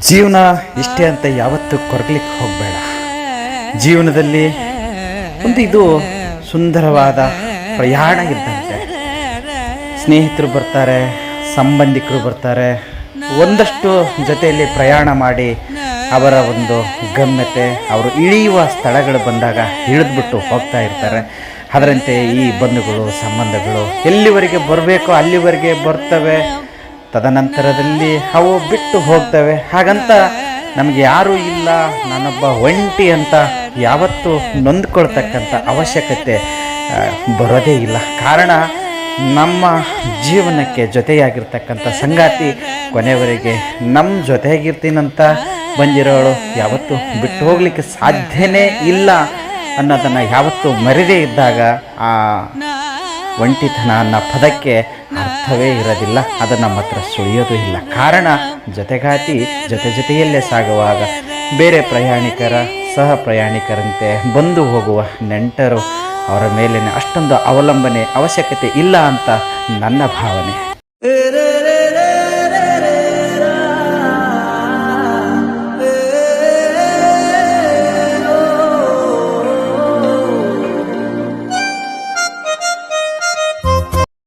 ಜೀವನ ಇಷ್ಟೇ ಅಂತ ಯಾವತ್ತೂ ಕೊರಗಲಿಕ್ಕೆ ಹೋಗಬೇಡ. ಜೀವನದಲ್ಲಿ ಇದು ಸುಂದರವಾದ ಪ್ರಯಾಣ ಇದ್ದಂತೆ. ಸ್ನೇಹಿತರು ಬರ್ತಾರೆ, ಸಂಬಂಧಿಕರು ಬರ್ತಾರೆ, ಒಂದಷ್ಟು ಜೊತೆಯಲ್ಲಿ ಪ್ರಯಾಣ ಮಾಡಿ ಅವರ ಒಂದು ಗಮ್ಯತೆ, ಅವರು ಇಳಿಯುವ ಸ್ಥಳಗಳು ಬಂದಾಗ ಇಳಿದ್ಬಿಟ್ಟು ಹೋಗ್ತಾ ಇರ್ತಾರೆ. ಅದರಂತೆ ಈ ಬಂಧುಗಳು ಸಂಬಂಧಗಳು ಎಲ್ಲಿವರೆಗೆ ಬರಬೇಕೋ ಅಲ್ಲಿವರೆಗೆ ಬರ್ತವೆ, ತದನಂತರದಲ್ಲಿ ಅವು ಬಿಟ್ಟು ಹೋಗ್ತವೆ. ಹಾಗಂತ ನಮಗೆ ಯಾರೂ ಇಲ್ಲ, ನಾನೊಬ್ಬ ಒಂಟಿ ಅಂತ ಯಾವತ್ತೂ ನೊಂದ್ಕೊಳ್ತಕ್ಕಂಥ ಅವಶ್ಯಕತೆ ಬರೋದೇ ಇಲ್ಲ. ಕಾರಣ ನಮ್ಮ ಜೀವನಕ್ಕೆ ಜೊತೆಯಾಗಿರ್ತಕ್ಕಂಥ ಸಂಗಾತಿ ಕೊನೆಯವರೆಗೆ ನಮ್ಮ ಜೊತೆಯಾಗಿರ್ತೀನಂತ ಬಂದಿರೋಳು ಯಾವತ್ತೂ ಬಿಟ್ಟು ಹೋಗಲಿಕ್ಕೆ ಸಾಧ್ಯನೇ ಇಲ್ಲ ಅನ್ನೋದನ್ನು ಯಾವತ್ತೂ ಮರೆದೇ ಇದ್ದಾಗ ಆ ಒಂಟಿತನ ಅನ್ನೋ ಪದಕ್ಕೆ ಅರ್ಥವೇ ಇರೋದಿಲ್ಲ, ಅದು ನಮ್ಮ ಹತ್ರ ಸುಳಿಯೋದು ಇಲ್ಲ. ಕಾರಣ ಜೊತೆಗಾತಿ ಜೊತೆಯಲ್ಲೇ ಸಾಗುವಾಗ ಬೇರೆ ಪ್ರಯಾಣಿಕರ ಸಹ ಪ್ರಯಾಣಿಕರಂತೆ ಬಂದು ಹೋಗುವ ನೆಂಟರು ಅವರ ಮೇಲಿನ ಅಷ್ಟೊಂದು ಅವಲಂಬನೆ ಅವಶ್ಯಕತೆ ಇಲ್ಲ ಅಂತ ನನ್ನ ಭಾವನೆ.